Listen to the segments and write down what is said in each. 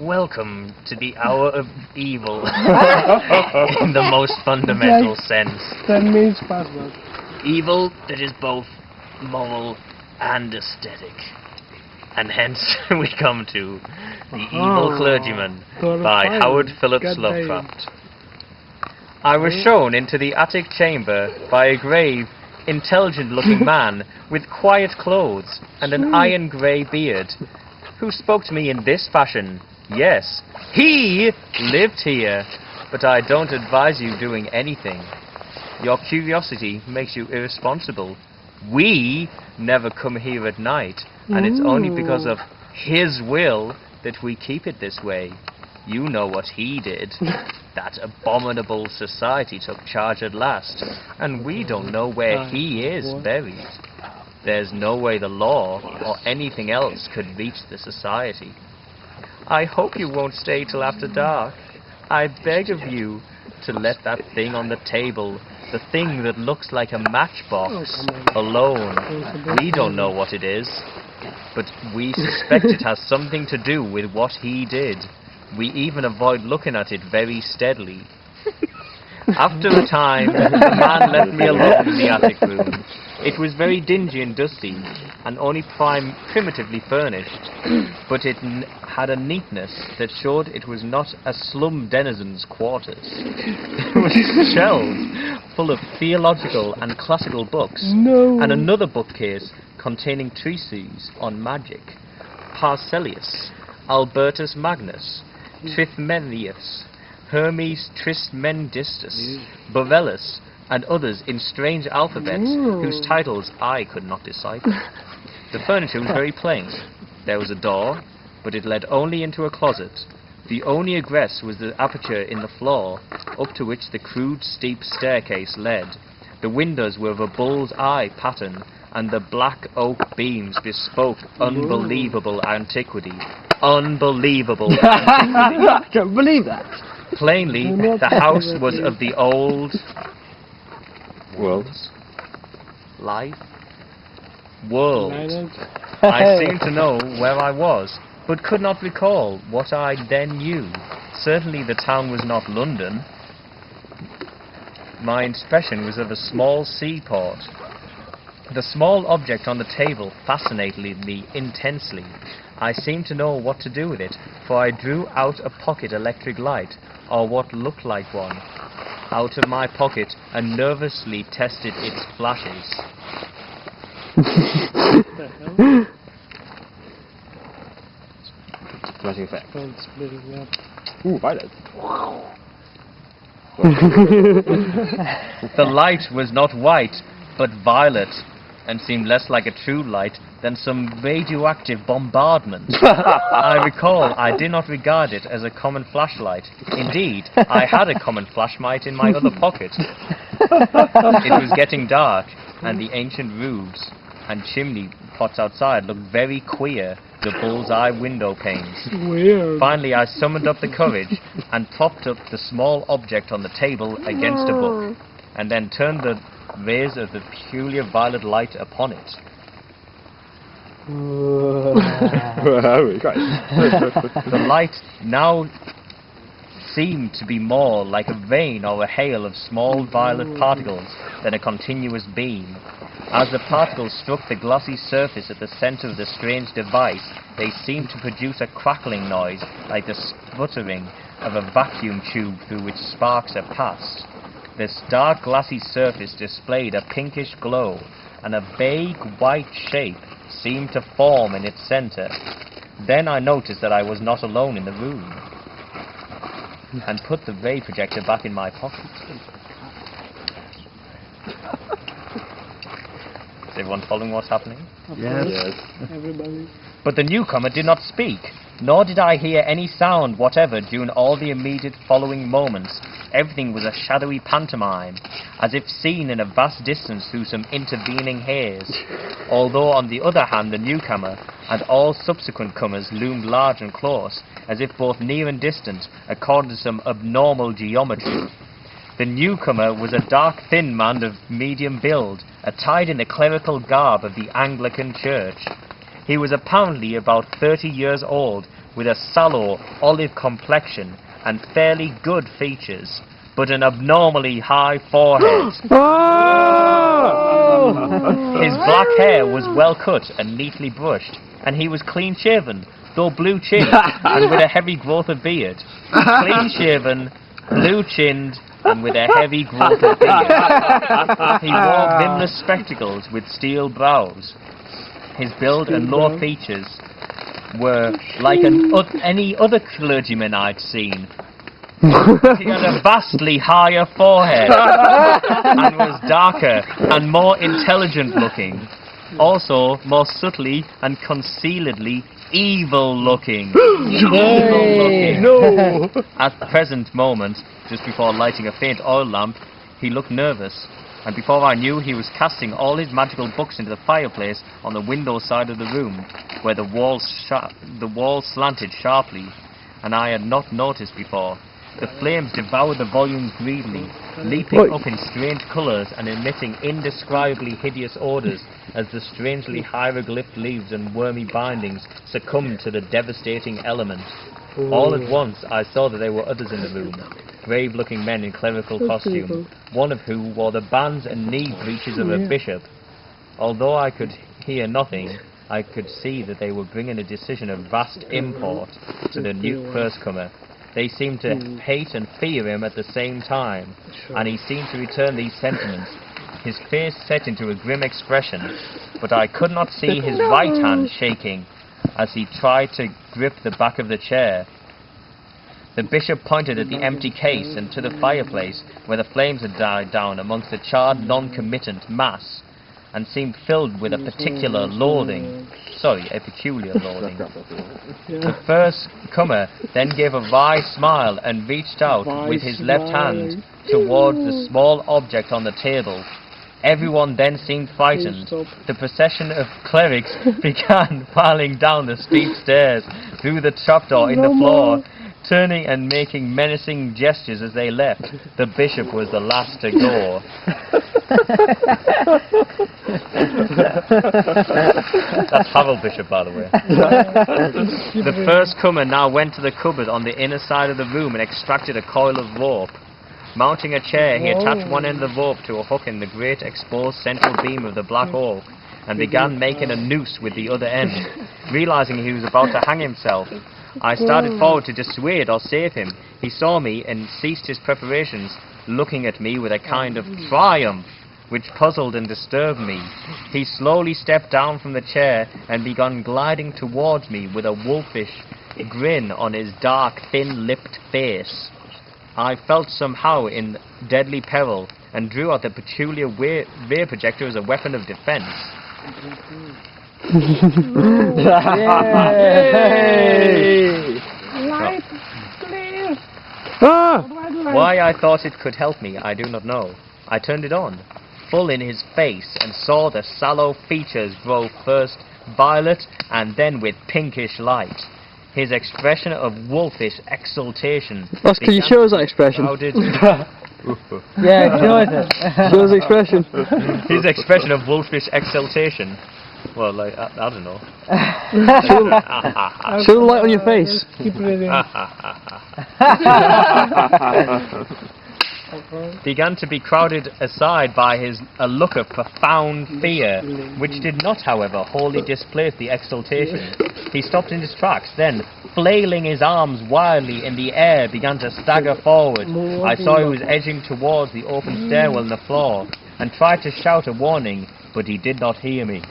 Welcome to the hour of evil in the most fundamental sense. That means password. Evil that is both moral and aesthetic. And hence we come to The Evil Clergyman by Howard Phillips Lovecraft. I was shown into the attic chamber by a grave, intelligent-looking man with quiet clothes and an iron-grey beard, who spoke to me in this fashion. Yes, he lived here, but I don't advise you doing anything. Your curiosity makes you irresponsible. We never come here at night, and it's only because of his will that we keep it this way. You know what he did. That abominable society took charge at last, and we don't know where he is buried. There's no way the law or anything else could reach the society. I hope you won't stay till after dark. I beg of you to let that thing on the table, the thing that looks like a matchbox, alone. We don't know what it is, but we suspect it has something to do with what he did. We even avoid looking at it very steadily. After a time, the man left me alone in the attic room. It was very dingy and dusty, and only primitively furnished, but it had a neatness that showed it was not a slum denizen's quarters. There was shelves full of theological and classical books, and another bookcase containing treatises on magic, Paracelsus, Albertus Magnus, Trithmelius, Hermes Trismegistus, Borellus, and others in strange alphabets whose titles I could not decipher. The furniture was very plain. There was a door, but it led only into a closet. The only egress was the aperture in the floor, up to which the crude, steep staircase led. The windows were of a bull's eye pattern, and the black oak beams bespoke unbelievable antiquity. Unbelievable antiquity. I can't believe that. Plainly, the house was of the old... Life? World. I seemed to know where I was, but could not recall what I then knew. Certainly the town was not London. My impression was of a small seaport. The small object on the table fascinated me intensely. I seemed to know what to do with it, for I drew out a pocket electric light, or what looked like one, out of my pocket and nervously tested its flashes. Flashing effect. Ooh, violet. The light was not white, but violet, and seemed less like a true light than some radioactive bombardment. I recall I did not regard it as a common flashlight. Indeed, I had a common flashlight in my other pocket. It was getting dark, and the ancient roofs and chimney pots outside looked very queer, the bull's-eye window panes. Weird. Finally, I summoned up the courage and propped up the small object on the table against a book, and then turned the rays of the peculiar violet light upon it. The light now seemed to be more like a rain or a hail of small violet particles than a continuous beam. As the particles struck the glossy surface at the center of the strange device, they seemed to produce a crackling noise like the sputtering of a vacuum tube through which sparks are passed. This dark glassy surface displayed a pinkish glow, and a vague white shape seemed to form in its center. Then I noticed that I was not alone in the room, and put the ray projector back in my pocket. Is everyone following what's happening? Yes. Everybody. But the newcomer did not speak, nor did I hear any sound whatever during all the immediate following moments. Everything was a shadowy pantomime, as if seen in a vast distance through some intervening haze. Although, on the other hand, the newcomer and all subsequent comers loomed large and close, as if both near and distant, according to some abnormal geometry. The newcomer was a dark, thin man of medium build, attired in the clerical garb of the Anglican Church. He was apparently about 30 years old, with a sallow, olive complexion and fairly good features, but an abnormally high forehead. His black hair was well cut and neatly brushed, and he was clean-shaven, though blue-chinned, and with a heavy growth of beard. Clean-shaven, blue-chinned, and with a heavy growth of beard. He wore rimless spectacles with steel brows. His build and lower features were like any other clergyman I'd seen. He had a vastly higher forehead and was darker and more intelligent looking. Also, more subtly and concealedly evil looking. Evil looking. No! At the present moment, just before lighting a faint oil lamp, he looked nervous. And before I knew, he was casting all his magical books into the fireplace on the window side of the room, where the walls slanted sharply, and I had not noticed before. The flames devoured the volumes greedily, leaping up in strange colours and emitting indescribably hideous odours as the strangely hieroglyphed leaves and wormy bindings succumbed to the devastating element. All at once I saw that there were others in the room, brave-looking men in clerical costume, one of whom wore the bands and knee breeches of a bishop. Although I could hear nothing, I could see that they were bringing a decision of vast import to the new first-comer. They seemed to hate and fear him at the same time, and he seemed to return these sentiments. His face set into a grim expression, but I could not see his right hand shaking as he tried to grip the back of the chair. The bishop pointed at the empty case and to the fireplace, where the flames had died down amongst the charred non-committant mass, and seemed filled with a peculiar loathing. The first comer then gave a wry smile and reached out with his left hand towards the small object on the table. Everyone then seemed frightened. The procession of clerics began filing down the steep stairs through the trapdoor in the floor, turning and making menacing gestures as they left. The bishop was the last to go. That's Harold Bishop, by the way. The first comer now went to the cupboard on the inner side of the room and extracted a coil of rope. Mounting a chair, he attached one end of the rope to a hook in the great exposed central beam of the black oak and began making a noose with the other end. Realizing he was about to hang himself, I started forward to dissuade or save him. He saw me and ceased his preparations, looking at me with a kind of triumph which puzzled and disturbed me. He slowly stepped down from the chair and began gliding towards me with a wolfish grin on his dark, thin-lipped face. I felt somehow in deadly peril and drew out the peculiar ray projector as a weapon of defense. Why I thought it could help me, I do not know. I turned it on, full in his face, and saw the sallow features grow first violet and then with pinkish light. His expression of wolfish exultation. Ross, can you show us that expression? Yeah, show us it. Show us the expression. His expression of wolfish exultation. Well, like, I don't know. Show the light on your face. Keep reading. Began to be crowded aside by a look of profound fear, which did not, however, wholly displace the exultation. He stopped in his tracks, then, flailing his arms wildly in the air, began to stagger forward. I saw he was edging towards the open stairwell in the floor, and tried to shout a warning, but he did not hear me.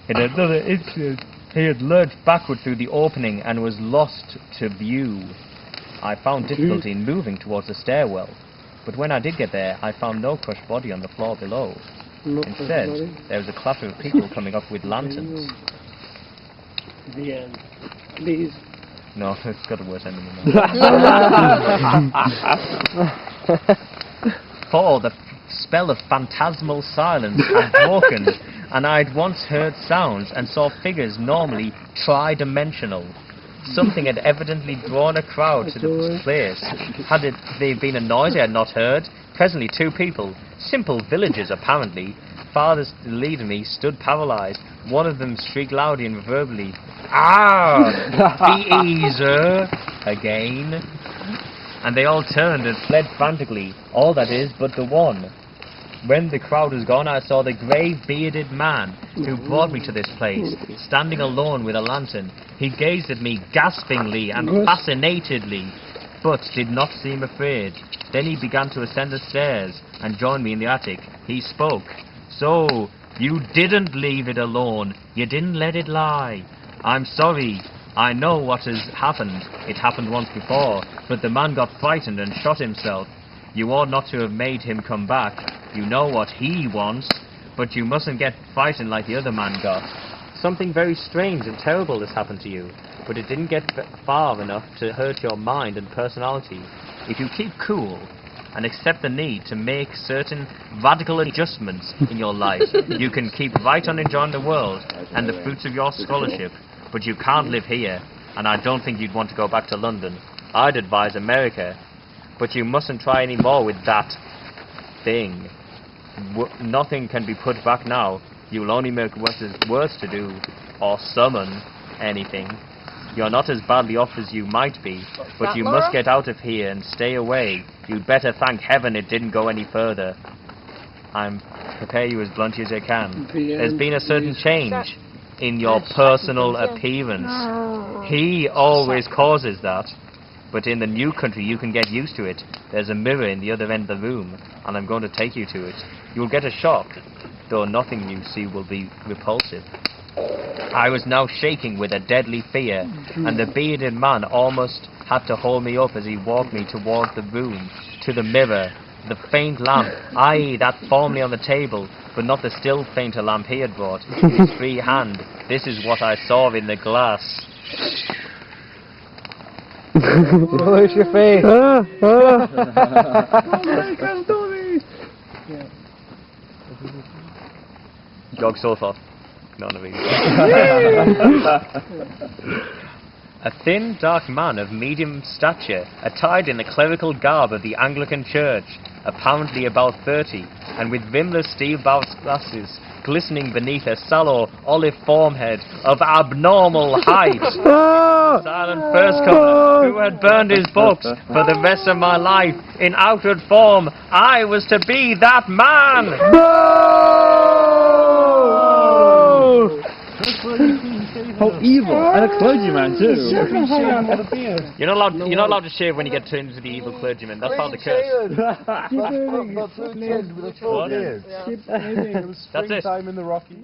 In another instant, he had lurched backward through the opening and was lost to view. I found difficulty in moving towards the stairwell, but when I did get there, I found no crushed body on the floor below. Instead, there was a clutter of people coming up with lanterns. The end. Please. No, it's got a worse ending than that. For the spell of phantasmal silence had broken, and I had once heard sounds and saw figures normally tri-dimensional. Something had evidently drawn a crowd to the place. Had there been a noise I had not heard? Presently 2 people, simple villagers apparently, fathers leading me stood paralyzed. One of them shrieked loudly and verbally, "Ah! Be easier!" again. And they all turned and fled frantically, all that is but the one. When the crowd was gone, I saw the grey bearded man who brought me to this place, standing alone with a lantern. He gazed at me gaspingly and fascinatedly, but did not seem afraid. Then he began to ascend the stairs and joined me in the attic. He spoke. "So, you didn't leave it alone. You didn't let it lie. I'm sorry. I know what has happened. It happened once before, but the man got frightened and shot himself. You ought not to have made him come back. You know what he wants, but you mustn't get frightened like the other man got. Something very strange and terrible has happened to you, but it didn't get far enough to hurt your mind and personality. If you keep cool and accept the need to make certain radical adjustments in your life, you can keep right on enjoying the world and the fruits of your scholarship, but you can't live here, and I don't think you'd want to go back to London. I'd advise America, but you mustn't try any more with that thing. Nothing can be put back now. You'll only make what is worse to do, or summon anything. You're not as badly off as you might be, but you must get out of here and stay away. You'd better thank heaven it didn't go any further. I'm prepare you as bluntly as I can. There's been a certain change in your personal appearance. He always causes that. But in the new country you can get used to it. There's a mirror in the other end of the room, and I'm going to take you to it. You'll get a shock, though nothing you see will be repulsive." I was now shaking with a deadly fear, and the bearded man almost had to hold me up as he walked me toward the room, to the mirror, the faint lamp, aye, that formerly on the table, but not the still fainter lamp he had brought, in his free hand. This is what I saw in the glass. Where's your face? Gog Sulfur. None of these. A thin, dark man of medium stature, attired in the clerical garb of the Anglican Church, apparently about 30, and with rimless steel-bowed glasses glistening beneath a sallow, olive forehead of abnormal height. Silent first comer, who had burned his books for the rest of my life. In outward form, I was to be that man! How evil! And a clergyman too! You're not allowed to shave when you get turned into the evil clergyman. That's part of the curse. That's it. That's it. In the Rocky.